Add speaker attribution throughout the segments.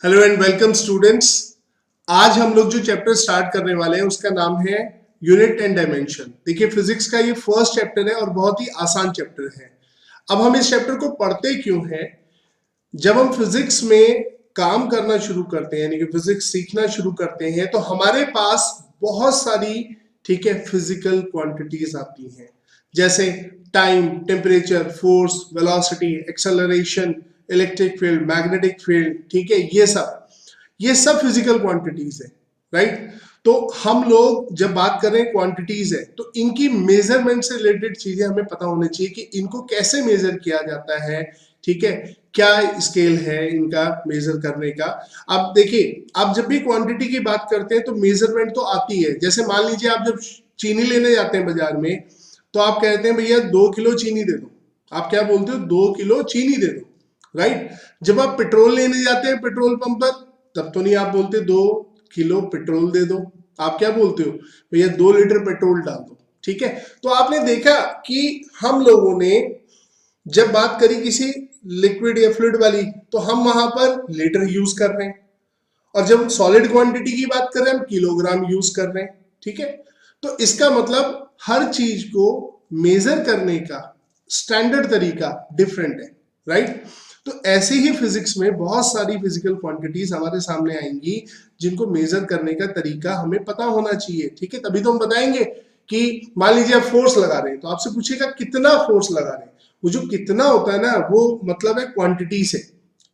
Speaker 1: Hello and welcome students. आज हम लोग जो चैप्टर स्टार्ट करने वाले हैं उसका नाम है यूनिट एंड डायमेंशन। देखिए फिजिक्स का ये फर्स्ट चैप्टर है और बहुत ही आसान चैप्टर है। अब हम इस चैप्टर को पढ़ते क्यों हैं? जब हम फिजिक्स में काम करना शुरू करते हैं यानी कि फिजिक्स सीखना शुरू करते हैं तो हमारे पास बहुत सारी ठीक है फिजिकल क्वांटिटीज आती हैं, जैसे time, temperature, force, velocity, acceleration, electric field, magnetic field, ठीक है। ये सब फिजिकल क्वांटिटीज है, राइट। तो हम लोग जब बात कर रहे हैं क्वांटिटीज है तो इनकी मेजरमेंट से रिलेटेड चीजें हमें पता होनी चाहिए कि इनको कैसे मेजर किया जाता है, ठीक है। क्या स्केल है इनका मेजर करने का। अब देखिए, आप जब भी क्वांटिटी की बात करते हैं तो मेजरमेंट तो आती है। जैसे मान लीजिए आप जब चीनी लेने जाते हैं बाजार में तो आप कहते हैं भैया 2 किलो चीनी दे दो। आप क्या बोलते हो? 2 किलो चीनी दे दो, राइट। जब आप पेट्रोल लेने जाते हैं पेट्रोल पंप पर तब तो नहीं आप बोलते 2 किलो पेट्रोल दे दो। आप क्या बोलते हो? भैया 2 लीटर पेट्रोल डाल दो, ठीक है। तो आपने देखा कि हम लोगों ने जब बात करी किसी लिक्विड या फ्लूइड वाली तो हम वहां पर लीटर यूज कर रहे हैं, और जब सॉलिड क्वांटिटी की बात कर रहे हैं हम किलोग्राम यूज कर रहे हैं, ठीक है। तो इसका मतलब हर चीज को मेजर करने का स्टैंडर्ड तरीका डिफरेंट है, राइट। तो ऐसे ही फिजिक्स में बहुत सारी फिजिकल क्वांटिटीज हमारे सामने आएंगी जिनको मेजर करने का तरीका हमें पता होना चाहिए, ठीक है। तभी तो हम बताएंगे कि मान लीजिए आप फोर्स लगा रहे हैं तो आपसे पूछेगा कितना फोर्स लगा रहे हैं। वो जो कितना होता है ना वो मतलब है क्वांटिटी से,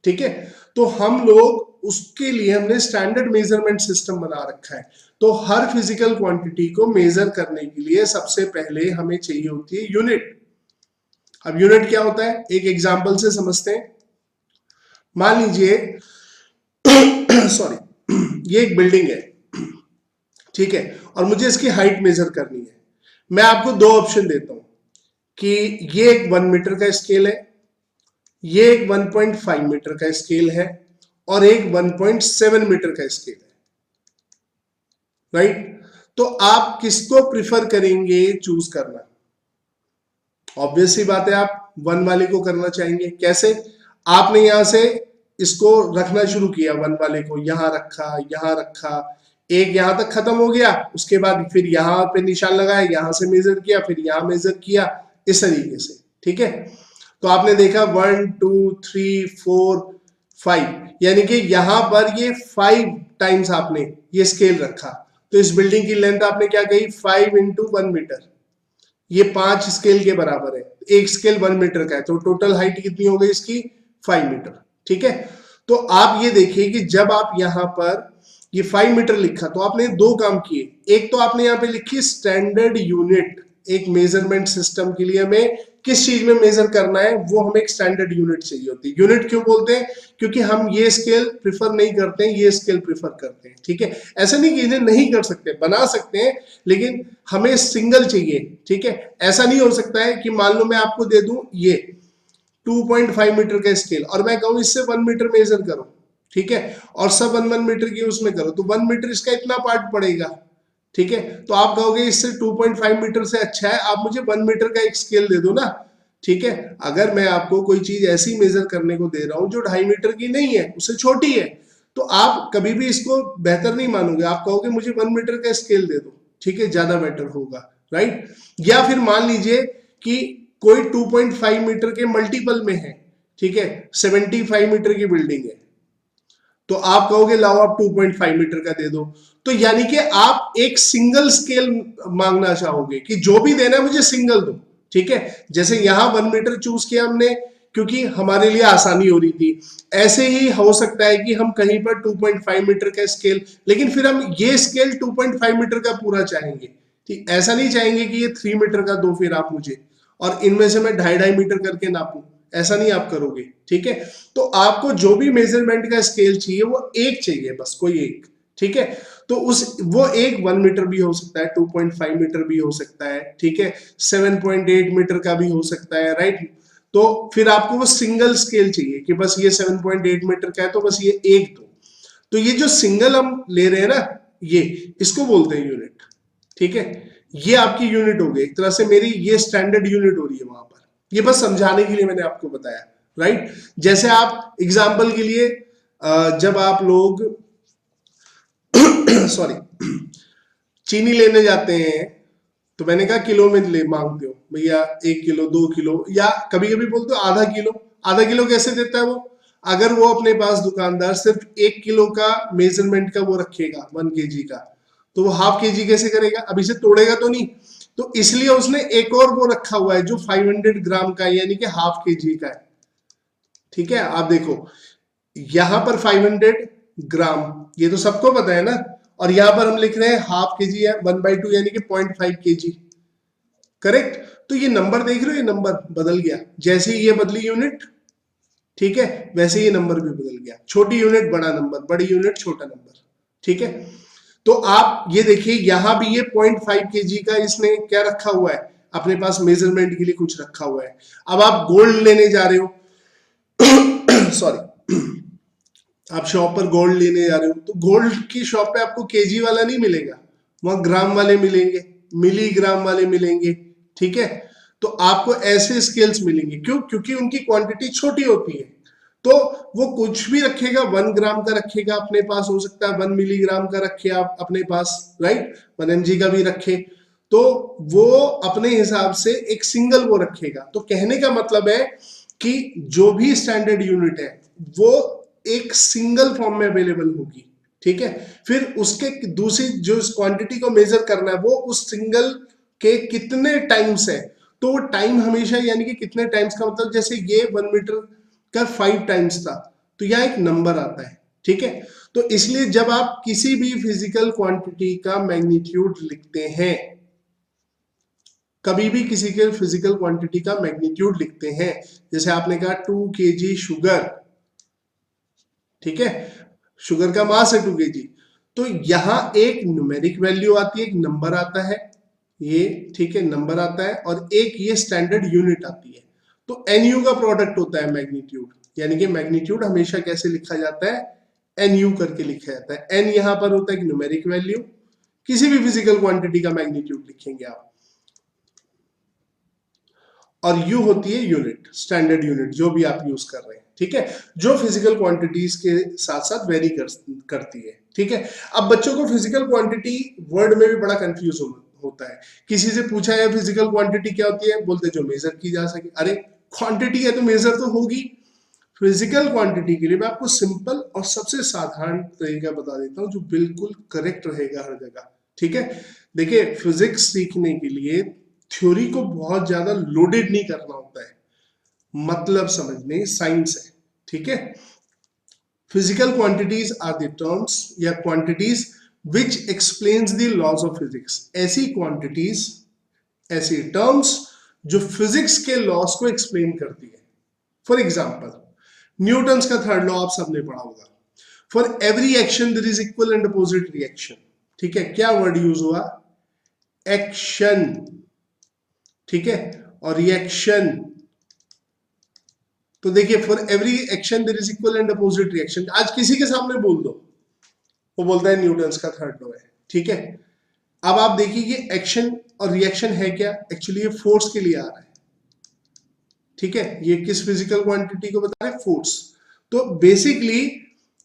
Speaker 1: ठीक है। तो हम लोग उसके लिए हमने स्टैंडर्ड मेजरमेंट सिस्टम बना रखा है। तो हर फिजिकल क्वांटिटी को मेजर करने के लिए सबसे पहले हमें चाहिए होती है यूनिट। अब यूनिट क्या होता है एक एग्जांपल से समझते हैं। मान लीजिए सॉरी, ये एक बिल्डिंग है, ठीक है, और मुझे इसकी हाइट मेजर करनी है। मैं आपको दो ऑप्शन देता हूं कि ये एक 1 मीटर का स्केल है, ये एक 1.5 मीटर का स्केल है और एक 1.7 मीटर का स्केल है, राइट। तो आप किसको प्रिफर करेंगे चूज करना? ऑब्वियस सी बात है आप 1 वाले को करना चाहेंगे। कैसे? आपने यहां से इसको रखना शुरू किया, 1 वाले को यहां रखा, एक यहां तक खत्म हो गया, उसके बाद फिर यहां पे निशान लगाया, यहां से मेजर किया, फिर यहां मेजर किया, इस तरीके से, ठीक है। तो आपने देखा 1 2 3 4 5, यानी कि यहां पर ये 5 टाइम्स आपने ये स्केल रखा। तो इस बिल्डिंग की लेंथ आपने क्या कही? 5 × 1 मीटर। ये 5 स्केल के बराबर है। एक स्केल 1 मीटर का है तो टोटल हाइट कितनी हो गई इसकी? 5 मीटर, ठीक है। तो आप ये देखिए कि जब आप यहां पर ये 5 मीटर लिखा तो आपने दो काम किए। एक तो आपने यहाँ पे लिखी स्टैंडर्ड यूनिट। एक मेजरमेंट सिस्टम के लिए हमें किस चीज में मेजर करना है वो हमें एक स्टैंडर्ड यूनिट चाहिए होती है। यूनिट क्यों बोलते हैं? क्योंकि हम ये स्केल प्रिफर नहीं करते हैं, ये स्केल प्रिफर करते हैं, ठीक है। ऐसा नहीं कि इन्हें नहीं कर सकते, बना सकते हैं, लेकिन हमें सिंगल चाहिए, ठीक है। ऐसा नहीं हो सकता है कि मान लो मैं आपको दे दूं ये 2.5 मीटर का स्केल और मैं कहूं इससे 1 मीटर मेजर करो, ठीक है, और सब 1 1 मीटर की उसमें करो तो 1 मीटर इसका इतना पार्ट पड़ेगा, ठीक है। तो आप कहोगे इससे 2.5 मीटर से अच्छा है आप मुझे 1 मीटर का एक स्केल दे दो ना, ठीक है। अगर मैं आपको कोई चीज ऐसी मेजर करने को दे रहा हूं जो 2.5 मीटर की नहीं है, उससे छोटी है, तो आप कभी भी इसको बेहतर नहीं मानोगे। आप कहोगे मुझे 1 मीटर का स्केल दे दो, ठीक है, ज्यादा बेटर होगा, राइट। या फिर मान लीजिए कि कोई 2.5 मीटर के मल्टीपल में है, ठीक है, 75 मीटर की बिल्डिंग है, तो आप कहोगे लाओ आप 2.5 मीटर का दे दो। तो यानी कि आप एक सिंगल स्केल मांगना चाहोगे कि जो भी देना है मुझे सिंगल दो, ठीक है। जैसे यहां 1 मीटर चूज किया हमने क्योंकि हमारे लिए आसानी हो रही थी। ऐसे ही हो सकता है कि हम कहीं पर 2.5 मीटर का स्केल, लेकिन फिर हम ये स्केल 2.5 मीटर का पूरा चाहेंगे, ठीक। ऐसा नहीं चाहेंगे कि ये 3 मीटर का दो फिर आप मुझे, और इनमें से मैं 2.5 मीटर करके नापूं, ऐसा नहीं आप करोगे, ठीक है। तो आपको जो भी मेजरमेंट का स्केल चाहिए वो एक चाहिए, बस कोई एक, ठीक है। तो उस वो एक 1 मीटर भी हो सकता है, 2.5 मीटर भी हो सकता है, ठीक है, 7.8 मीटर का भी हो सकता है, राइट। तो फिर आपको वो सिंगल स्केल चाहिए कि बस ये 7.8 मीटर का है तो बस ये एक दो। तो ये जो सिंगल हम ले रहे हैं ना, ये इसको बोलते हैं यूनिट, ठीक है। ये आपकी यूनिट हो गई एक तरह से, मेरी ये स्टैंडर्ड यूनिट हो रही है वहां पर। ये बस समझाने के लिए मैंने आपको बताया, राइट। जैसे आप एग्जाम्पल के लिए जब आप लोग सॉरी चीनी लेने जाते हैं तो मैंने कहा किलो में ले मांगते हो भैया, 1 किलो 2 किलो, या कभी कभी बोलते हो आधा किलो। आधा किलो कैसे देता है वो? अगर वो अपने पास दुकानदार सिर्फ 1 किलो का मेजरमेंट का वो रखेगा 1 kg का, तो वो ½ kg कैसे करेगा? अभी से तोड़ेगा तो नहीं। तो इसलिए उसने एक और वो रखा हुआ है जो 500 ग्राम का है, यानी कि ½ kg का है। ठीक है, आप देखो यहां पर 500 ग्राम, ये तो सबको पता है ना, और यहां पर हम लिख रहे हैं ½ kg है, 1/2 यानी कि 0.5 kg। करेक्ट? तो ये नंबर देख रहे हो, ये नंबर बदल गया जैसे ही ये बदली यूनिट, ठीक है, वैसे ये नंबर भी बदल गया। छोटी यूनिट बड़ा नंबर, बड़ी यूनिट छोटा नंबर। ठीक है, तो आप ये देखिए यहां भी ये 0.5 kg का इसने क्या रखा हुआ है, अपने पास मेजरमेंट के लिए कुछ रखा हुआ है। अब आप गोल्ड लेने जा रहे हो सॉरी, आप शॉप पर गोल्ड लेने जा रहे हो, तो गोल्ड की शॉप पे आपको केजी वाला नहीं मिलेगा, वहां ग्राम वाले मिलेंगे, मिलीग्राम वाले मिलेंगे। ठीक है, तो आपको ऐसे स्केल्स मिलेंगे। क्यों? क्योंकि उनकी क्वांटिटी छोटी होती है, तो वो कुछ भी रखेगा, 1 ग्राम का रखेगा अपने पास, हो सकता है 1 मिलीग्राम का रखे आप अपने पास, राइट, 1 mg का भी रखे, तो वो अपने हिसाब से एक सिंगल वो रखेगा। तो कहने का मतलब है कि जो भी स्टैंडर्ड यूनिट है वो एक सिंगल फॉर्म में अवेलेबल होगी। ठीक है, फिर उसके दूसरी जो क्वांटिटी को मेजर करना है वो उस सिंगल के कितने टाइम्स है, तो वो टाइम हमेशा, यानी कि कितने टाइम्स का मतलब जैसे ये 1 मीटर का 5 टाइम्स था, तो यहाँ एक नंबर आता है। ठीक है, तो इसलिए जब आप किसी भी फिजिकल क्वांटिटी का मैग्नीट्यूड लिखते हैं, कभी भी किसी के फिजिकल क्वांटिटी का मैग्नीट्यूड लिखते हैं, जैसे आपने कहा 2 kg शुगर, ठीक है, शुगर का मास है 2 kg, तो यहां एक न्यूमेरिक वैल्यू आती है, एक नंबर आता है ये, ठीक है, नंबर आता है, और एक ये स्टैंडर्ड यूनिट आती है। तो एनयू का प्रोडक्ट होता है मैग्नीट्यूड, यानी कि मैग्नीट्यूड हमेशा कैसे लिखा जाता है? एनयू करके लिखा जाता है। एन यहां पर होता है एक न्यूमेरिक वैल्यू, किसी भी फिजिकल क्वांटिटी का मैग्नीट्यूड लिखेंगे आप, और यू होती है यूनिट, स्टैंडर्ड यूनिट जो भी आप यूज कर रहे हैं। ठीक है, जो फिजिकल क्वांटिटीज के साथ साथ वेरी करती है। ठीक है, अब बच्चों को फिजिकल क्वांटिटी वर्ड में भी बड़ा कंफ्यूज होता है। किसी से पूछा है फिजिकल क्वांटिटी क्या होती है, बोलते जो मेजर की जा सके। अरे क्वांटिटी है तो मेजर तो होगी। फिजिकल क्वांटिटी के लिए मैं आपको सिंपल और सबसे साधारण तरीका बता देता हूं जो बिल्कुल करेक्ट रहेगा हर जगह। ठीक है, देखिए फिजिक्स सीखने के लिए थ्योरी को बहुत ज्यादा लोडेड नहीं करना होता है, मतलब समझने साइंस है। ठीक है, physical quantities are the terms या quantities which explains the laws of physics. ऐसी क्वांटिटीज, ऐसी टर्म्स जो फिजिक्स के लॉस को एक्सप्लेन करती है। फॉर एग्जाम्पल न्यूटन्स का थर्ड लॉ आप सबने पढ़ा होगा, for every action there is equal and opposite reaction. ठीक है, क्या वर्ड यूज हुआ? एक्शन। ठीक है, और रिएक्शन, तो देखिए for every action there is equal and opposite reaction. आज किसी के सामने बोल दो, वो बोलता है न्यूटन्स का थर्ड लॉ है। ठीक है, अब आप देखिए ये एक्शन और रिएक्शन है क्या? एक्चुअली ये फोर्स के लिए आ रहा है। ठीक है, ये किस फिजिकल क्वांटिटी को बता रहे हैं? फोर्स। तो बेसिकली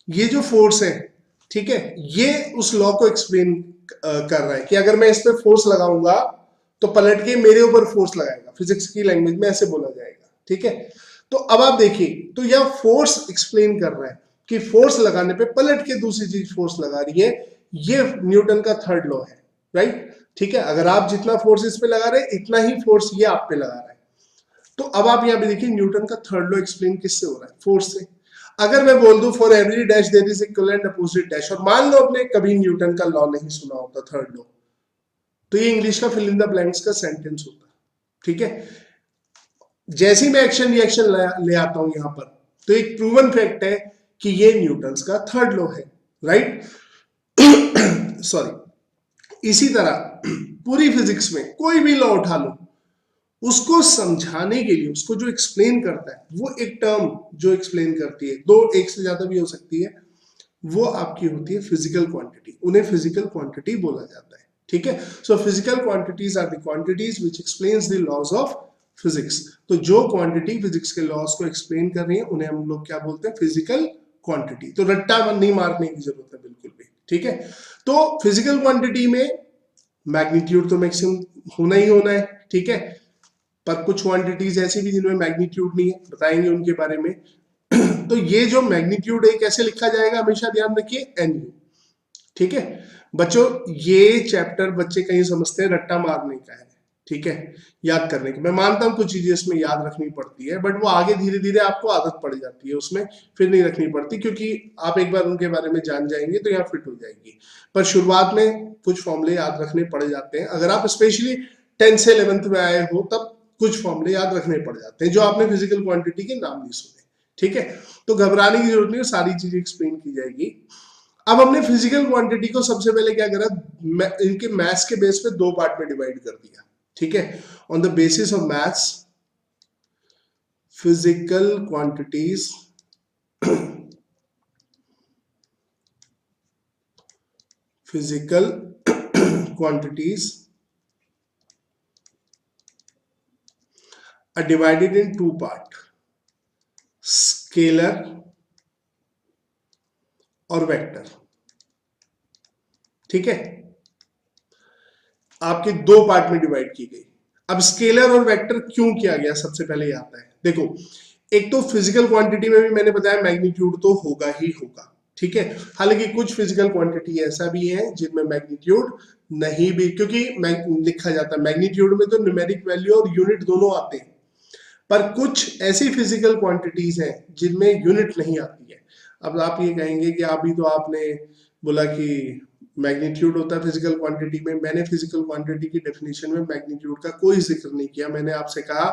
Speaker 1: ये जो फोर्स है, ठीक है, ये उस लॉ को एक्सप्लेन कर रहा है कि अगर मैं इस पे फोर्स लगाऊंगा तो पलट के मेरे ऊपर फोर्स लगाएगा। फिजिक्स की लैंग्वेज में ऐसे बोला जाएगा। ठीक है, तो अब आप देखिए, तो यह फोर्स एक्सप्लेन कर रहा है कि फोर्स लगाने पे पलट के दूसरी चीज फोर्स लगा रही है। ये न्यूटन का थर्ड लॉ है, राइट। ठीक है, अगर आप जितना फोर्स इस पे लगा रहे हैं इतना ही फोर्स ये आप पे लगा रहा है। तो अब आप यहां पे देखिए न्यूटन का थर्ड लॉ एक्सप्लेन किससे हो रहा है? फोर्स से। अगर मैं बोल दूं for every dash there is equal and opposite dash, और मान लो आपने कभी न्यूटन का लॉ नहीं सुना होता, थर्ड लॉ, तो ये इंग्लिश का फिल इन द ब्लैंक्स का सेंटेंस होता। ठीक है, जैसे ही मैं एक्शन रिएक्शन ले आता हूं यहां पर, तो एक प्रूवन फैक्ट है कि ये न्यूटन्स का थर्ड लॉ है, राइट। सॉरी, इसी तरह पूरी फिजिक्स में कोई भी लॉ उठा लो, उसको समझाने के लिए, उसको जो एक्सप्लेन करता है, वो एक टर्म जो एक्सप्लेन करती है, दो एक से ज्यादा भी हो सकती है, वो आपकी होती है फिजिकल क्वांटिटी। उन्हें फिजिकल क्वांटिटी बोला जाता है। ठीक है, so physical quantities are the quantities which explains the laws of physics. तो जो क्वांटिटी फिजिक्स के लॉज को एक्सप्लेन कर रही है उन्हें हम लोग क्या बोलते हैं? Physical quantity. तो रट्टा नहीं मारने की जरूरत है बिल्कुल भी, ठीक है। तो फिजिकल क्वांटिटी में मैग्नीट्यूड तो मैक्सिमम होना ही होना है, ठीक है, पर कुछ क्वांटिटीज ऐसी भी जिनमें मैग्नीट्यूड नहीं है, बताएंगे उनके बारे में। तो ये जो मैग्नीट्यूड है कैसे लिखा जाएगा, हमेशा ध्यान रखिए NU, ठीक है बच्चों। ये चैप्टर बच्चे कहीं समझते हैं रट्टा मारने का है, ठीक है, याद करने की। मैं मानता हूं कुछ चीजें इसमें याद रखनी पड़ती है, बट वो आगे धीरे धीरे आपको आदत पड़ जाती है उसमें, फिर नहीं रखनी पड़ती, क्योंकि आप एक बार उनके बारे में जान जाएंगे तो यहाँ फिट हो जाएगी। पर शुरुआत में कुछ फॉर्मूले याद रखने पड़ जाते हैं, अगर आप स्पेशली 10th से 11th में आए हो तब कुछ फॉर्मूले याद रखने पड़ जाते हैं जो आपने फिजिकल क्वांटिटी के नाम नहीं सुने, ठीक है। तो घबराने की जरूरत नहीं, सारी चीजें एक्सप्लेन की जाएगी। अब हमने फिजिकल क्वांटिटी को सबसे पहले क्या करा, इनके मैथ्स के बेस पे दो पार्ट में डिवाइड कर दिया, ठीक है। On the basis of maths physical quantities physical quantities are divided in two part, scalar और वेक्टर, ठीक है। आपके दो पार्ट में डिवाइड की गई। अब स्केलर और वेक्टर क्यों किया गया, सबसे पहले ये आता है। देखो, एक तो फिजिकल क्वांटिटी में भी मैंने बताया मैग्नीट्यूड तो होगा ही होगा, ठीक है। हालांकि कुछ फिजिकल क्वांटिटी ऐसा भी है जिनमें मैग्नीट्यूड नहीं भी, क्योंकि लिखा जाता है मैग्नीट्यूड में तो न्यूमेरिक वैल्यू और यूनिट दोनों आते हैं, पर कुछ ऐसी फिजिकल क्वांटिटीज हैं जिनमें यूनिट नहीं आती है। अब आप ये कहेंगे कि अभी तो आपने बोला कि मैग्नीट्यूड होता है फिजिकल क्वांटिटी में, मैंने फिजिकल क्वांटिटी की डेफिनेशन में मैग्नीट्यूड का कोई जिक्र नहीं किया। मैंने आपसे कहा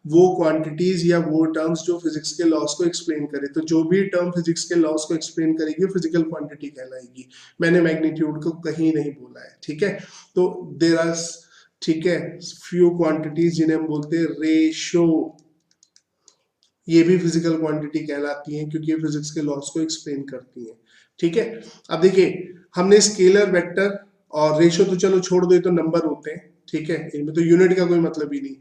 Speaker 1: वो क्वांटिटीज या वो टर्म्स जो फिजिक्स के लॉस को एक्सप्लेन करे, तो जो भी टर्म फिजिक्स के लॉस को एक्सप्लेन करेगी फिजिकल क्वांटिटी कहलाएगी। मैंने मैग्नीट्यूड को कहीं नहीं बोला है, ठीक है। तो देयर आर, ठीक है, फ्यू क्वांटिटीज जिन्हें हम बोलते हैं रेशो, ये भी फिजिकल क्वांटिटी कहलाती हैं क्योंकि ये फिजिक्स के लॉस को एक्सप्लेन करती हैं, ठीक है। अब देखिए, हमने स्केलर, वेक्टर और रेशो तो चलो छोड़ दो, तो नंबर होते हैं, ठीक है, इनमें तो यूनिट का कोई मतलब ही नहीं।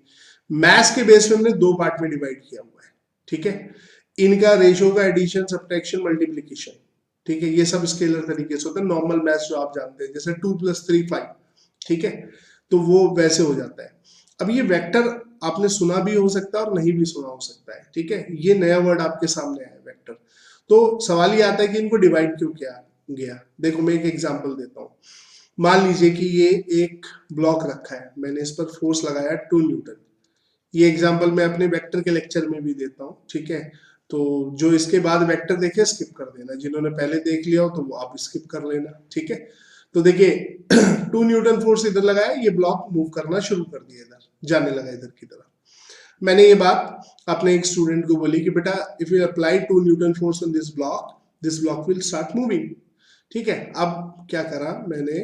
Speaker 1: मैथ्स के बेस पे हमने दो पार्ट में डिवाइड किया हुआ है, ठीक है। इनका रेशो का एडिशन, सब्ट्रैक्शन, मल्टीप्लीकेशन, ठीक है, ये सब स्केलर तरीके से होता है। नॉर्मल मैथ्स जो आप जानते हैं जैसे 2 + 3 5, ठीक है, तो वो वैसे हो जाता है। अब ये वेक्टर आपने सुना भी हो सकता है और नहीं भी सुना हो सकता है, ठीक है, ये नया वर्ड आपके सामने आया वेक्टर। तो सवाल ये आता है कि इनको डिवाइड क्यों किया गया। देखो मैं एक एग्जांपल देता हूँ। मान लीजिए कि ये एक ब्लॉक रखा है, मैंने इस पर फोर्स लगाया 2 न्यूटन। ये एग्जांपल मैं अपने वेक्टर के लेक्चर में भी देता हूँ, ठीक है। तो जो इसके बाद वेक्टर देखे स्किप कर देना, जिन्होंने पहले देख लिया हो तो वो आप स्किप कर लेना, ठीक है। तो देखिए 2 न्यूटन फोर्स इधर लगाया, ये ब्लॉक मूव करना शुरू कर दिया, इधर जाने लगा इधर की तरफ। मैंने ये बात अपने एक स्टूडेंट को बोली कि बेटा if you apply 2 Newton force on this block will start moving, ठीक है। अब क्या करा मैंने,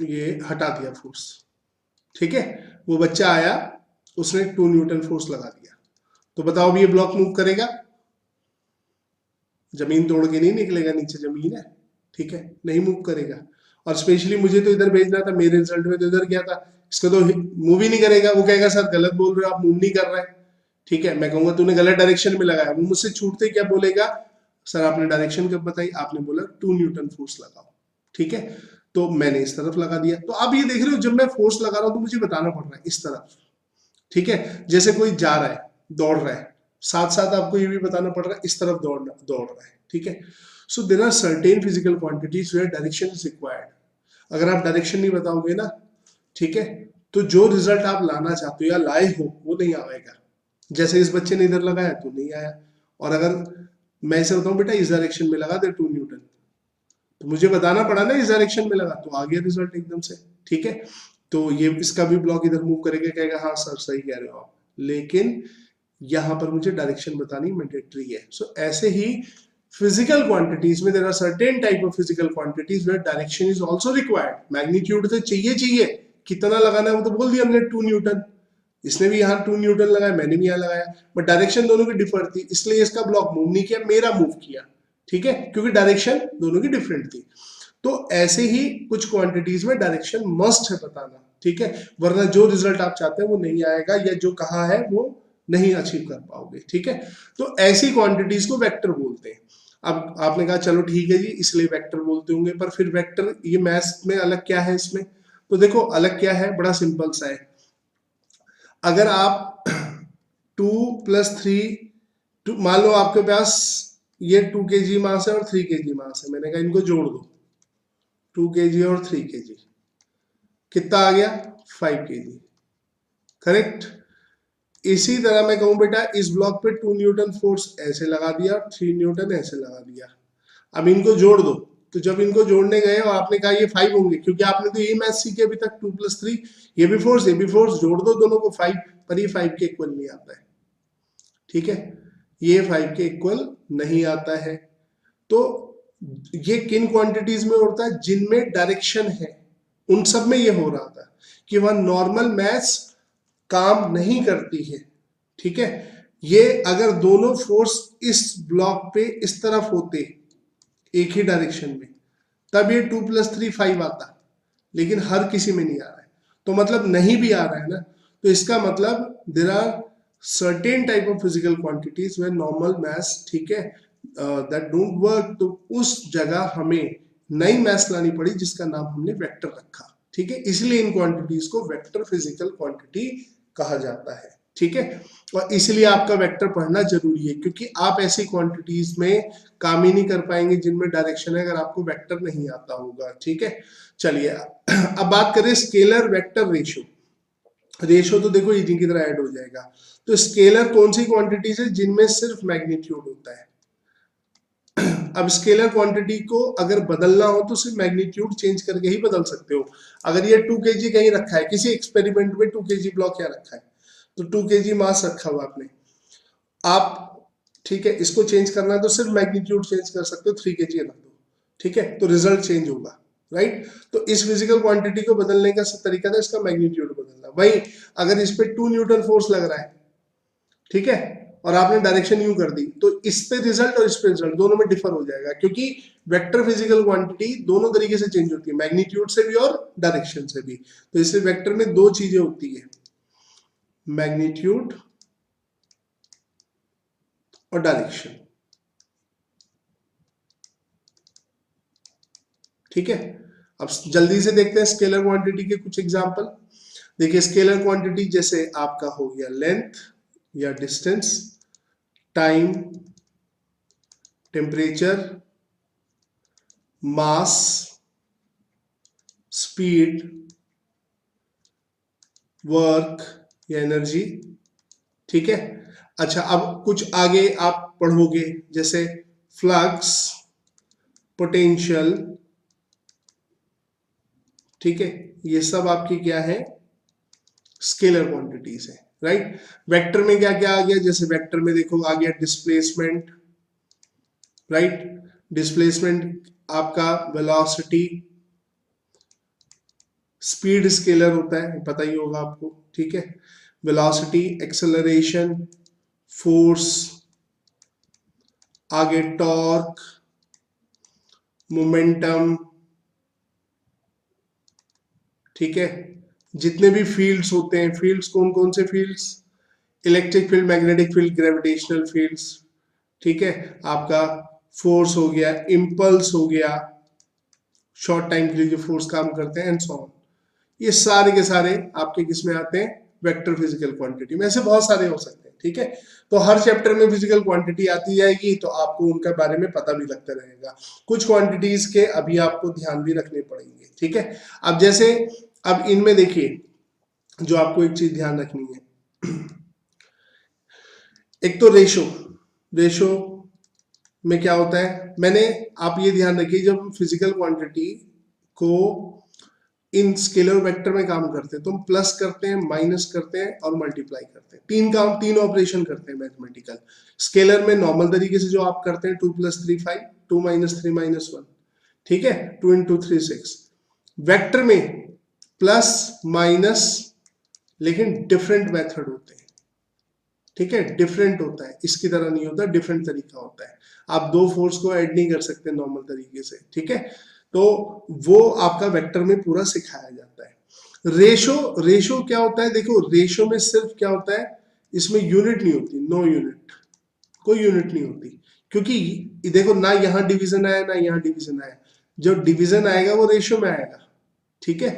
Speaker 1: ये हटा दिया फोर्स, ठीक है। वो बच्चा आया, उसने 2 न्यूटन फोर्स लगा दिया, तो बताओ अब ये ब्लॉक मूव करेगा? जमीन तोड़ के नहीं निकलेगा, नीचे जमीन है, ठीक है, नहीं मूव करेगा। और स्पेशली मुझे तो इधर भेजना था, मेरे रिजल्ट में तो इधर गया था, इसका तो मूव ही नहीं करेगा। वो कहेगा सर गलत बोल रहे हो आप, मूव नहीं कर रहा है, ठीक है। मैं कहूंगा तूने गलत डायरेक्शन में लगाया। वो मुझसे छूटते क्या बोलेगा, सर आपने डायरेक्शन कब बताई, आपने बोला 2 न्यूटन फोर्स लगाओ, ठीक है। तो मैंने इस तरफ लगा दिया। तो आप ये देख रहे हो जब मैं फोर्स लगा रहा हूं तो मुझे बताना पड़ रहा है इस तरफ, ठीक है। जैसे कोई जा रहा है, दौड़ रहा है, साथ साथ आपको ये भी बताना पड़ रहा है इस तरफ दौड़ रहा है, ठीक है। So there are certain physical quantities where direction is required. अगर आप डायरेक्शन नहीं बताओगे ना, ठीक है, तो जो रिजल्ट आप लाना चाहते हो या लाए हो वो नहीं आएगा। जैसे इस बच्चे ने इधर लगाया तो नहीं आया, और अगर मैं इसे बताऊं बेटा इस डायरेक्शन में लगा दे 2 न्यूटन, तो मुझे बताना पड़ा ना इस डायरेक्शन में लगा, तो आ गया रिजल्ट एकदम से, ठीक है। तो ये इसका भी ब्लॉक इधर मूव करेगा, कहेगा हाँ सर सही कह रहे हो आप, लेकिन यहां पर मुझे डायरेक्शन बतानी मैंडेटरी है। सो ऐसे ही फिजिकल क्वांटिटीज में there are certain type of physical quantities where direction is also required. Magnitude तो चाहिए, कितना लगाना है वो तो बोल दिया हमने 2 न्यूटन, इसने भी यहाँ 2 न्यूटन लगाया, मैंने भी यहाँ लगाया, बट डायरेक्शन दोनों की डिफर थी, इसलिए इसका ब्लॉक मूव नहीं किया, मेरा मूव किया, ठीक है, क्योंकि डायरेक्शन दोनों की डिफरेंट थी। तो ऐसे ही कुछ क्वांटिटीज में डायरेक्शन मस्ट है बताना, ठीक है, वरना जो रिजल्ट आप चाहते हैं वो नहीं आएगा, या जो कहा है वो नहीं अचीव कर पाओगे, ठीक है। तो ऐसी क्वांटिटीज को वेक्टर बोलते हैं। अब आपने कहा चलो ठीक है जी, इसलिए वेक्टर बोलते होंगे, पर फिर वेक्टर ये मैथ्स में अलग क्या है इसमें? तो देखो अलग क्या है, बड़ा सिंपल सा है। अगर आप 2 + 3, मान लो आपके पास ये 2 kg मास है और 3 kg मास है, मैंने कहा इनको जोड़ दो, 2 kg और 3 kg, कितना आ गया? 5 kg, करेक्ट। इसी तरह मैं कहूं बेटा इस ब्लॉक पे 2 N फोर्स ऐसे लगा दिया, 3 N ऐसे लगा दिया, अब इनको जोड़ दो। तो जब इनको जोड़ने गए और आपने कहा ये 5 होंगे, क्योंकि आपने तो यही मैथ सीखे अभी तक, 2 + 3, ये भी फोर्स ये भी फोर्स, जोड़ दो दोनों को 5, पर ये 5 के इक्वल नहीं आता है, ठीक है, ये 5 के इक्वल नहीं आता है। तो ये किन क्वांटिटीज में होता है? जिनमें डायरेक्शन है, उन सब में ये हो रहा था कि वह नॉर्मल मैथ्स काम नहीं करती है, ठीक है। ये अगर दोनों फोर्स इस ब्लॉक पे इस तरफ होते एक ही डायरेक्शन में, तब ये 2 + 3 5 आता, लेकिन हर किसी में नहीं आ रहा है, तो मतलब नहीं भी आ रहा है ना, तो इसका मतलब there are certain type of physical quantities where normal maths, ठीक है, दैट डोंट वर्क। तो उस जगह हमें नई मैथ्स लानी पड़ी जिसका नाम हमने वेक्टर रखा, ठीक है, इसलिए इन क्वांटिटीज को वेक्टर फिजिकल क्वांटिटी कहा जाता है, ठीक है। और इसलिए आपका वेक्टर पढ़ना जरूरी है, क्योंकि आप ऐसी क्वांटिटीज में काम ही नहीं कर पाएंगे जिनमें डायरेक्शन है, अगर आपको वेक्टर नहीं आता होगा, ठीक है। चलिए अब बात करें स्केलर वेक्टर रेशो। रेशो तो देखो इसी की तरह ऐड हो जाएगा। तो स्केलर कौन सी क्वांटिटीज है जिनमें सिर्फ मैग्नीट्यूड होता है? अब स्केलर क्वांटिटी को अगर बदलना हो तो सिर्फ मैग्नीट्यूड चेंज करके ही बदल सकते हो। अगर ये 2 kg कहीं रखा है, किसी एक्सपेरिमेंट में 2 kg ब्लॉक यहाँ रखा है, तो 2 kg मास रखा हुआ आपने, आप ठीक है इसको चेंज करना है तो सिर्फ मैग्नीट्यूड चेंज कर सकते हो, 3 kg रख दो, ठीक है, तो रिजल्ट चेंज होगा, राइट। तो इस फिजिकल क्वांटिटी को बदलने का तरीका था इसका मैग्नीट्यूड बदलना। वही अगर इस पे 2 N फोर्स लग रहा है, ठीक है, और आपने डायरेक्शन यू कर दी, तो इस पे रिजल्ट और इस पे रिजल्ट दोनों में डिफर हो जाएगा, क्योंकि वेक्टर फिजिकल क्वांटिटी दोनों तरीके से चेंज होती है, मैग्नीट्यूड से भी और डायरेक्शन से भी। तो इसलिए वेक्टर में दो चीजें होती है, मैग्नीट्यूड और डायरेक्शन, ठीक है। अब जल्दी से देखते हैं स्केलर क्वांटिटी के कुछ एग्जांपल। देखिए स्केलर क्वांटिटी जैसे आपका हो गया लेंथ या डिस्टेंस, टाइम, टेम्परेचर, मास, स्पीड, वर्क या एनर्जी, ठीक है। अच्छा अब कुछ आगे आप पढ़ोगे जैसे फ्लक्स, पोटेंशियल, ठीक है, ये सब आपकी क्या है? स्केलर क्वांटिटीज है, राइट। वेक्टर में क्या क्या आ गया? जैसे वेक्टर में देखो आ गया डिस्प्लेसमेंट, राइट, डिस्प्लेसमेंट आपका वेलोसिटी, स्पीड स्केलर होता है पता ही होगा आपको, ठीक है, वेलोसिटी, एक्सेलरेशन, फोर्स, आगे टॉर्क, मोमेंटम, ठीक है। जितने भी फील्ड्स होते हैं, फील्ड्स कौन कौन से fields? Electric field, magnetic field, gravitational fields, ठीक है। आपका फोर्स हो गया, इम्पल्स हो गया, शॉर्ट टाइम के लिए जो फोर्स काम करते हैं, एंड सो ऑन। ये सारे के सारे आपके किस में आते हैं? वेक्टर फिजिकल क्वांटिटी में। ऐसे बहुत सारे हो सकते हैं, ठीक है। तो हर चैप्टर में फिजिकल क्वांटिटी आती जाएगी, तो आपको उनके बारे में पता भी लगता रहेगा। कुछ क्वांटिटीज के अभी आपको ध्यान भी रखने पड़ेंगे, ठीक है। अब जैसे अब इनमें देखिए जो आपको एक चीज ध्यान रखनी है, एक तो रेशो, रेशो में क्या होता है, मैंने आप ये ध्यान रखिए जब हम फिजिकल क्वांटिटी को इन स्केलर वेक्टर में काम करते हैं तो हम प्लस करते हैं, माइनस करते हैं और मल्टीप्लाई करते हैं, तीन ऑपरेशन करते हैं मैथमेटिकल। स्केलर में नॉर्मल तरीके से जो आप करते हैं 2 + 3 5, 2 - 3 - 1, ठीक है, 2 × 3 6। वेक्टर में प्लस माइनस, लेकिन डिफरेंट मेथड होते हैं, ठीक है, डिफरेंट होता है, इसकी तरह नहीं होता, डिफरेंट तरीका होता है। आप दो फोर्स को ऐड नहीं कर सकते नॉर्मल तरीके से, ठीक है। तो वो आपका वेक्टर में पूरा सिखाया जाता है। रेशो, रेशो क्या होता है? देखो रेशो में सिर्फ क्या होता है, इसमें यूनिट नहीं होती, नो यूनिट, कोई यूनिट नहीं होती, क्योंकि देखो ना यहाँ डिवीजन आया ना यहाँ डिवीजन आया, जो डिवीजन आएगा वो रेशियो में आएगा, ठीक है।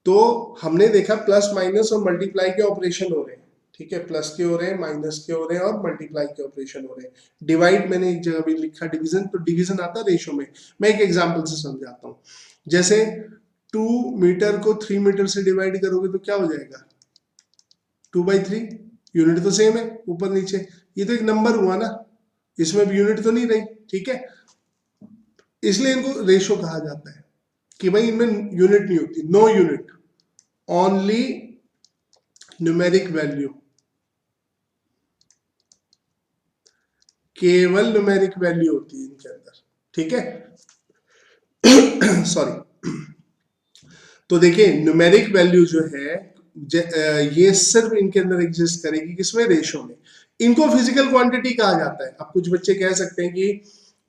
Speaker 1: तो हमने देखा प्लस माइनस और मल्टीप्लाई के ऑपरेशन हो रहे हैं, ठीक है, प्लस के हो रहे हैं, माइनस के हो रहे हैं और मल्टीप्लाई के ऑपरेशन हो रहे हैं। डिवाइड मैंने एक जगह भी लिखा डिवीजन, तो डिवीजन आता है रेशियो में। मैं एक एग्जांपल से समझाता हूँ। जैसे 2 मीटर को 3 मीटर से डिवाइड करोगे तो क्या हो जाएगा, 2/3। यूनिट तो सेम है ऊपर नीचे, ये तो एक नंबर हुआ ना, इसमें भी यूनिट तो नहीं रही, ठीक है। इसलिए इनको रेशो कहा जाता है कि भाई इनमें यूनिट नहीं होती, no unit, only numeric value, केवल न्यूमेरिक वैल्यू होती है इनके अंदर, ठीक है। सॉरी। तो देखिए न्यूमेरिक वैल्यू जो है ये सिर्फ इनके अंदर एग्जिस्ट करेगी, किसमें, रेशो में। इनको फिजिकल क्वांटिटी कहा जाता है। अब कुछ बच्चे कह सकते हैं कि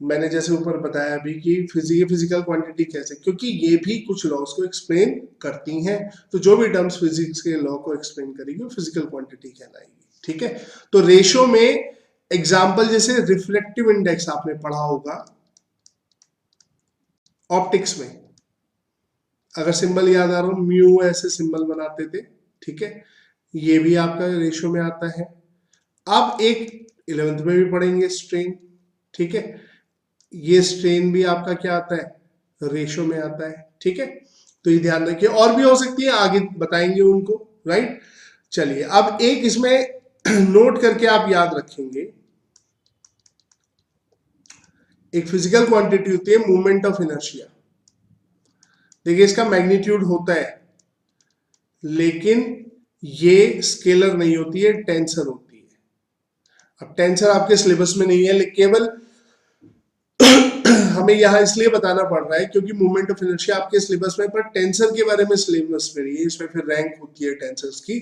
Speaker 1: मैंने जैसे ऊपर बताया अभी कि फिजिकल क्वांटिटी कैसे, क्योंकि ये भी कुछ लॉस को एक्सप्लेन करती हैं। तो जो भी टर्म्स फिजिक्स के लॉ को एक्सप्लेन करेगी वो फिजिकल क्वांटिटी कहलाएगी, ठीक है। तो रेशो में एग्जाम्पल जैसे रिफ्लेक्टिव इंडेक्स आपने पढ़ा होगा ऑप्टिक्स में, अगर सिंबल याद आ रहा हो, म्यू ऐसे सिंबल बनाते थे, ठीक है, ये भी आपका रेशो में आता है। अब एक 11th में भी पढ़ेंगे स्ट्रेन, ठीक है, ये स्ट्रेन भी आपका क्या आता है, रेशो में आता है, ठीक है। तो ये ध्यान रखिए, और भी हो सकती है, आगे बताएंगे उनको, राइट। चलिए अब एक इसमें नोट करके आप याद रखेंगे, एक फिजिकल क्वांटिटी होती है मूवमेंट ऑफ इनर्शिया। देखिए इसका मैग्नीट्यूड होता है, लेकिन ये स्केलर नहीं होती है, टेंसर होती है। अब टेंसर आपके सिलेबस में नहीं है, लेकिन केवल हमें यहां इसलिए बताना पड़ रहा है क्योंकि मूवमेंट ऑफ इनर्शिया आपके सिलेबस में, पर टेंसर के बारे में सिलेबस में नहीं है, इसमें फिर रैंक होती है टेंसर्स की।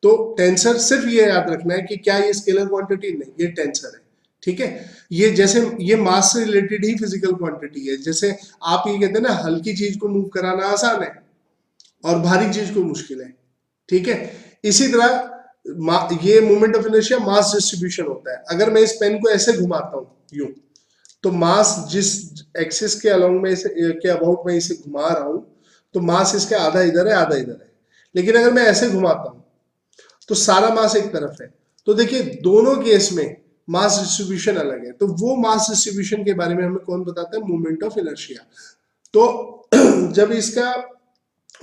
Speaker 1: तो टेंसर सिर्फ ये याद रखना है कि क्या ये स्केलर क्वांटिटी, नहीं, ये टेंसर है, ठीक है। ये जैसे ये मास से रिलेटेड ही फिजिकल क्वांटिटी है। जैसे आप ये कहते हैं ना, हल्की चीज को मूव कराना आसान है और भारी चीज को मुश्किल है, ठीक है। इसी तरह ये movement of inertia mass distribution होता है। अगर मैं इस पेन को ऐसे घुमाता हूं यूं, तो मास जिस एक्सिस के अलोंग में इसे के अबाउट में इसे घुमा रहा हूं, तो मास इसके आधा इधर है आधा इधर है। लेकिन अगर मैं ऐसे घुमाता हूं तो सारा मास एक तरफ है। तो देखिए दोनों केस में मास डिस्ट्रीब्यूशन अलग है। तो वो मास डिस्ट्रीब्यूशन के बारे में हमें कौन बताता है, मूवमेंट ऑफ इनर्शिया। तो जब इसका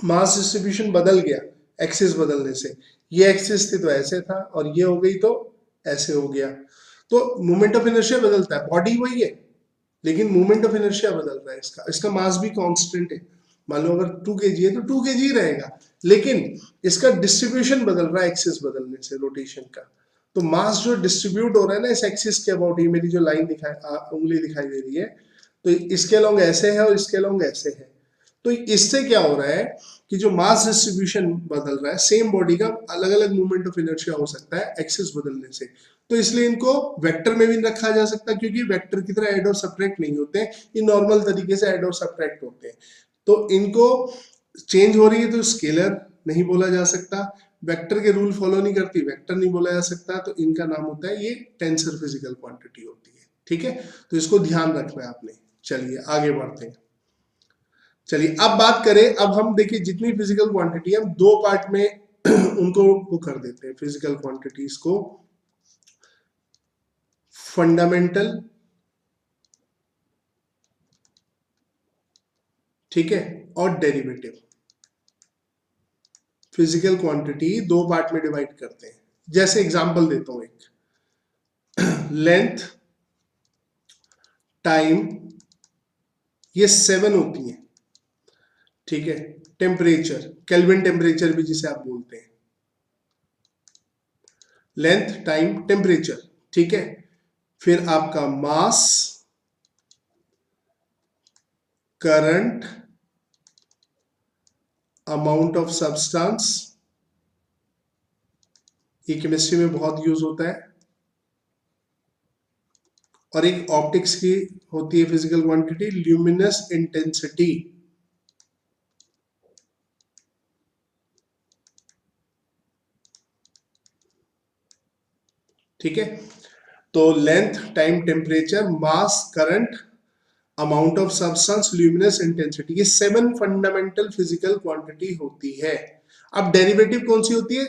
Speaker 1: मास डिस्ट्रीब्यूशन बदल गया एक्सिस बदलने से, ये एक्सिस थी तो ऐसे था और ये हो गई तो ऐसे हो गया, तो मूवमेंट ऑफ इनर्शिया बदलता है। बॉडी वही है लेकिन मूवमेंट ऑफ इनर्शिया बदल रहा है। इसका मास भी कांस्टेंट है। मान लो अगर 2 kg है तो 2 kg रहेगा, लेकिन इसका डिस्ट्रीब्यूशन बदल रहा है एक्सिस बदलने से, रोटेशन का। तो मास जो डिस्ट्रीब्यूट हो रहा है ना इस एक्सिस के अबाउट, ये मेरी जो लाइन उंगली दिखाई दे रही है, तो इसके अलोंग ऐसे है और इसके अलोंग ऐसे है। तो इससे क्या हो रहा है कि जो मास डिस्ट्रीब्यूशन बदल रहा है, सेम बॉडी का अलग अलग मूवमेंट ऑफ इनर्शिया हो सकता है एक्सिस बदलने से। तो इसलिए इनको वेक्टर में भी रखा जा सकता है, क्योंकि वेक्टर की तरह ऐड और सब्ट्रैक्ट नहीं होते हैं, ये नॉर्मल तरीके से ऐड और सब्ट्रैक्ट होते हैं। तो इनको चेंज हो रही है तो स्केलर नहीं बोला जा सकता, वेक्टर के रूल फॉलो नहीं करती, वेक्टर नहीं बोला जा सकता, तो इनका नाम होता है, ये टेंसर फिजिकल क्वांटिटी होती है, ठीक है। तो इसको ध्यान रखना है आपने। चलिए आगे बढ़ते हैं। चलिए अब बात करें, अब हम देखिए जितनी फिजिकल क्वांटिटी है हम दो पार्ट में उनको वो कर देते हैं फिजिकल क्वांटिटीज को, फंडामेंटल, ठीक है, और डेरिवेटिव। फिजिकल क्वांटिटी दो पार्ट में डिवाइड करते हैं। जैसे एग्जांपल देता हूं एक, लेंथ, टाइम, ये 7 होती हैं, ठीक है। टेम्परेचर, केल्विन टेम्परेचर भी जिसे आप बोलते हैं, लेंथ, टाइम, टेम्परेचर, ठीक है। फिर आपका मास, करंट, अमाउंट ऑफ सब्सटेंस, ये केमिस्ट्री में बहुत यूज होता है। और एक ऑप्टिक्स की होती है फिजिकल क्वांटिटी, ल्यूमिनस इंटेंसिटी, ठीक है। तो length, time, temperature, mass, current, amount of substance, luminous intensity, ये 7 फंडामेंटल फिजिकल क्वांटिटी होती है। अब डेरिवेटिव कौन सी होती है?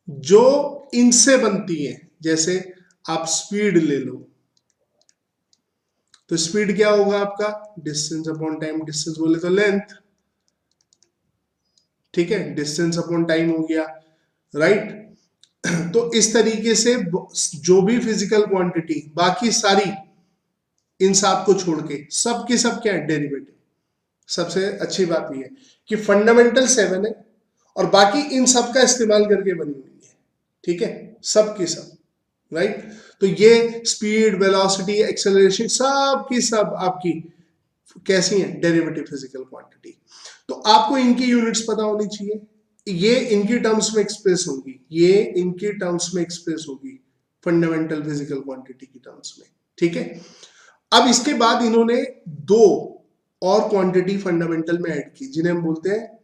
Speaker 1: जो इनसे बनती है। जैसे आप स्पीड ले लो, तो स्पीड क्या होगा आपका? डिस्टेंस अपॉन टाइम, डिस्टेंस बोले तो लेंथ, ठीक है, डिस्टेंस अपॉन टाइम हो गया, राइट। तो इस तरीके से जो भी फिजिकल क्वांटिटी, बाकी सारी इन सात को छोड़ के सब के सब क्या है? डेरिवेटिव। सबसे अच्छी बात यह है कि फंडामेंटल 7 है और बाकी इन सब का इस्तेमाल करके बनी हुई है, ठीक है, सब की सब, राइट। तो ये स्पीड, वेलोसिटी, एक्सेलरेशन, सब की सब आपकी कैसी है? Derivative physical quantity. तो आपको इनकी यूनिट्स पता होनी चाहिए। ये इनकी टर्म्स में एक्सप्रेस होगी, ये इनकी टर्म्स में एक्सप्रेस होगी, फंडामेंटल फिजिकल क्वांटिटी की टर्म्स में, ठीक है। अब इसके बाद इन्होंने दो और क्वांटिटी फंडामेंटल में ऐड की, जिन्हें हम बोलते हैं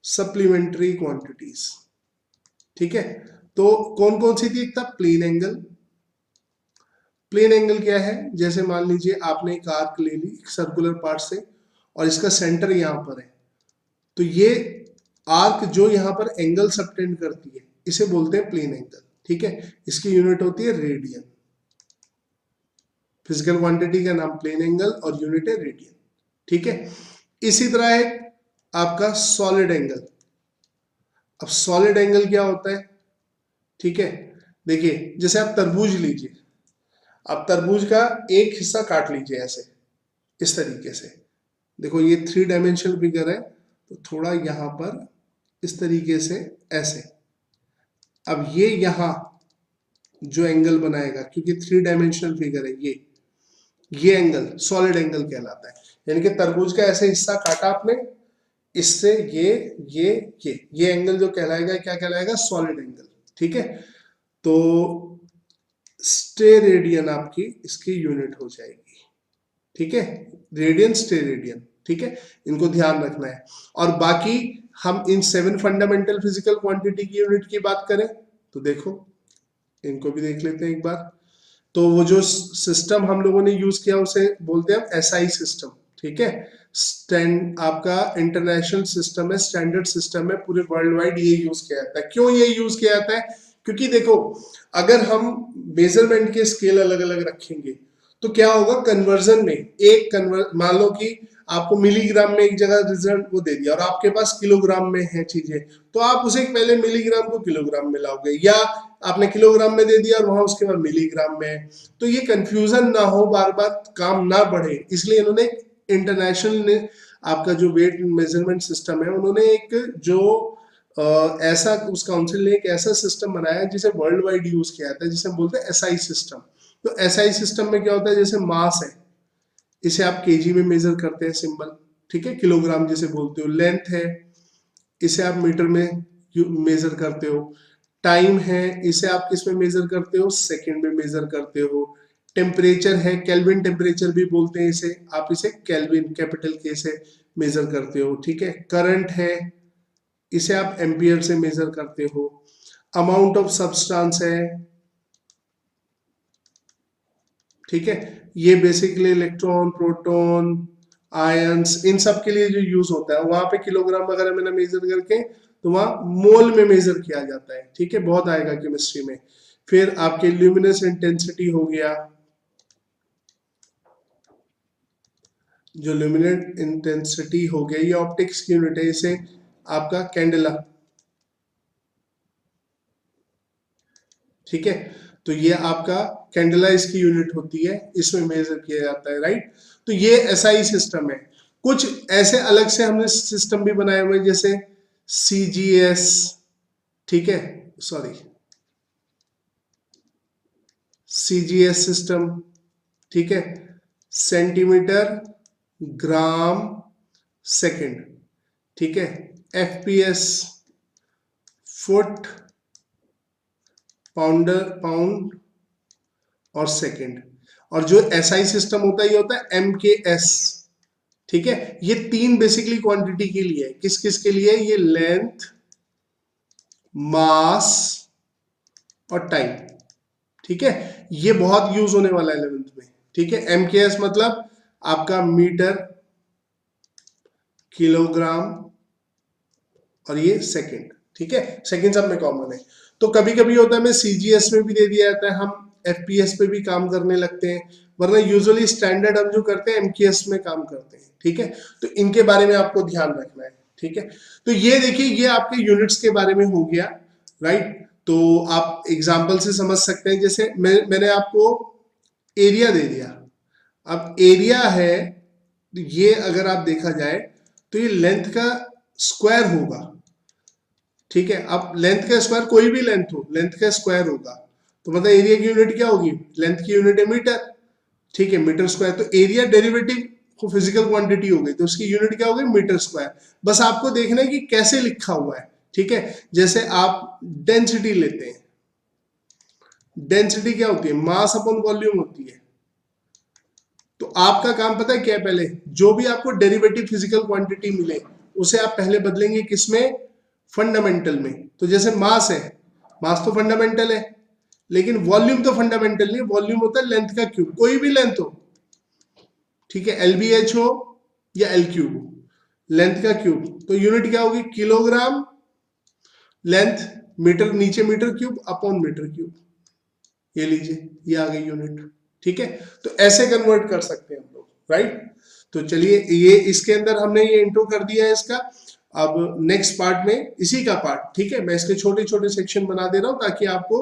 Speaker 1: सप्लीमेंट्री क्वांटिटीज, ठीक है। तो कौन कौन सी थी? एक था प्लेन एंगल। प्लेन एंगल क्या है? जैसे मान लीजिए आपने एक आर्क ले ली एक सर्कुलर पार्ट से और इसका सेंटर यहां पर है, तो ये आर्क जो यहां पर एंगल सबटेंड करती है इसे बोलते हैं प्लेन एंगल, ठीक है। इसकी यूनिट होती है रेडियन। फिजिकल क्वांटिटी का नाम प्लेन एंगल और यूनिट है रेडियन, ठीक है। इसी तरह है आपका सॉलिड एंगल। अब सॉलिड एंगल क्या होता है? ठीक है, देखिए जैसे आप तरबूज लीजिए, आप तरबूज का एक हिस्सा काट लीजिए ऐसे, इस तरीके से, देखो ये 3 डायमेंशनल फिगर है, तो थोड़ा यहां पर इस तरीके से ऐसे। अब ये यहां जो एंगल बनाएगा, क्योंकि 3 डायमेंशनल फिगर है, ये एंगल सॉलिड एंगल कहलाता है। यानी कि तरबूज का ऐसे हिस्सा काटा आपने, इससे ये एंगल जो कहलाएगा, क्या कहलाएगा? सॉलिड एंगल, ठीक है। तो स्टेरेडियन आपकी इसकी यूनिट हो जाएगी, ठीक है, रेडियन, स्टेरेडियन, ठीक है। इनको ध्यान रखना है। और बाकी हम इन 7 फंडामेंटल फिजिकल क्वांटिटी की यूनिट की बात करें तो देखो, इनको भी देख लेते हैं एक बार। तो वो जो सिस्टम हम लोगों ने यूज किया उसे बोलते हैं एसआई सिस्टम, ठीक है। आपका इंटरनेशनल सिस्टम है, स्टैंडर्ड सिस्टम है, पूरे वर्ल्ड वाइड ये यूज किया जाता है। क्यों ये यूज किया जाता है? क्योंकि देखो, अगर हम मेजरमेंट के स्केल अलग अलग रखेंगे तो क्या होगा? कन्वर्जन में मान लो कि आपको मिलीग्राम में एक जगह रिजल्ट वो दे दिया और आपके पास किलोग्राम में है चीजें, तो आप उसे पहले मिलीग्राम को किलोग्राम में लाओगे, या आपने किलोग्राम में दे दिया और वहां उसके बाद मिलीग्राम में। तो ये कंफ्यूजन ना हो, बार बार काम ना बढ़े, इसलिए इन्होंने इंटरनेशनल ने आपका जो वेट मेजरमेंट सिस्टम है, उन्होंने एक जो ऐसा उस काउंसिल ने एक ऐसा सिस्टम बनाया जिसे वर्ल्ड वाइड यूज किया जाता है, जिसे हम बोलते हैं एसआई सिस्टम। तो एसआई सिस्टम में क्या होता है? जैसे मास है, इसे आप केजी में मेजर करते हैं, सिंबल, ठीक है, किलोग्राम जिसे बोलते हो। लेंथ है, इसे आप मीटर में मेजर करते हो। टाइम है, इसे आप किस में मेजर करते हो? सेकंड में मेजर करते हो। टेम्परेचर है, केल्विन टेम्परेचर भी बोलते हैं इसे, आप इसे केल्विन कैपिटल के से मेजर करते हो, ठीक है। करंट है, इसे आप एम्पियर से मेजर करते हो। अमाउंट ऑफ सब्सटेंस है, ठीक है, ये बेसिकली इलेक्ट्रॉन, प्रोटॉन, आयंस, इन सब के लिए जो यूज होता है, वहां पे किलोग्राम वगैरह में ना मेजर करके, तो वहां मोल में मेजर किया जाता है, ठीक है, बहुत आएगा केमिस्ट्री में। फिर आपके ल्यूमिनस इंटेंसिटी हो गया, जो ल्यूमिनेट इंटेंसिटी हो गया, ये ऑप्टिक्स की यूनिट है, इसे आपका कैंडेला, ठीक है। तो ये आपका कैंडेला इसकी यूनिट होती है, इसमें मेजर किया जाता है, राइट। तो ये एसआई सिस्टम है। कुछ ऐसे अलग से हमने सिस्टम भी बनाए हुए, जैसे सीजीएस, ठीक है, सॉरी, सीजीएस सिस्टम, ठीक है, सेंटीमीटर, ग्राम, सेकंड, ठीक है। एफपीएस, फुट, पाउंड और सेकंड। और जो एसआई सिस्टम होता है, ये होता है एमकेएस, ठीक है। ये 3 बेसिकली क्वांटिटी के लिए है। किस किस के लिए? ये लेंथ, मास और टाइम, ठीक है, ये बहुत यूज होने वाला है 11th में। ठीक है, एमकेएस मतलब आपका मीटर, किलोग्राम और ये सेकंड। ठीक है, सेकंड सब में कॉमन है। तो कभी कभी होता है हमें सीजीएस में भी दे दिया जाता है, हम एफपीएस पे भी काम करने लगते हैं, वरना यूजुअली स्टैंडर्ड हम जो करते हैं एमकेएस में काम करते हैं। ठीक है, तो इनके बारे में आपको ध्यान रखना है। ठीक है, तो ये देखिए, ये आपके यूनिट्स के बारे में हो गया, राइट। तो आप एग्जाम्पल से समझ सकते हैं, जैसे मैंने आपको एरिया दे दिया। अब एरिया है, ये अगर आप देखा जाए तो ये लेंथ का स्क्वायर होगा। ठीक है, अब लेंथ का स्क्वायर, कोई भी लेंथ हो, लेंथ का स्क्वायर होगा, तो मतलब एरिया की यूनिट क्या होगी, लेंथ की यूनिट है मीटर। ठीक है, मीटर स्क्वायर, तो एरिया डेरिवेटिव को फिजिकल क्वांटिटी हो गई, तो उसकी यूनिट क्या होगी, मीटर स्क्वायर। बस आपको देखना है कि कैसे लिखा हुआ है। ठीक है, जैसे आप डेंसिटी लेते हैं, डेंसिटी क्या होती है, मास अपॉन वॉल्यूम होती है। तो आपका काम पता है क्या है, पहले जो भी आपको डेरिवेटिव फिजिकल क्वांटिटी मिले उसे आप पहले बदलेंगे किसमें, फंडामेंटल में। तो जैसे मास है, मास तो फंडामेंटल है, लेकिन वॉल्यूम तो फंडामेंटल नहीं, वॉल्यूम होता है लेंथ का क्यूब, कोई भी लेंथ हो। ठीक है, एलबीएच हो या एल क्यूब हो, लेंथ का क्यूब, तो यूनिट क्या होगी, किलोग्राम लेंथ, मीटर नीचे metre cube upon metre cube, ये लीजिए, ये आ गई यूनिट। ठीक है, तो ऐसे कन्वर्ट कर सकते हैं हम लोग, राइट। तो चलिए, ये इसके अंदर हमने ये इंट्रो कर दिया है इसका। अब नेक्स्ट पार्ट में इसी का पार्ट, ठीक है, मैं इसके छोटे छोटे सेक्शन बना दे रहा हूं ताकि आपको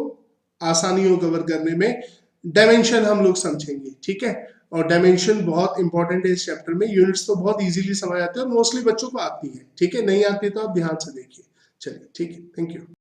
Speaker 1: आसानी हो कवर करने में। डायमेंशन हम लोग समझेंगे, ठीक है, और डायमेंशन बहुत इंपॉर्टेंट है इस चैप्टर में। यूनिट्स तो बहुत इजीली समझ आते हैं और मोस्टली बच्चों को आती है। ठीक है, नहीं आती तो आप ध्यान से देखिए। चलिए, ठीक है, थैंक यू।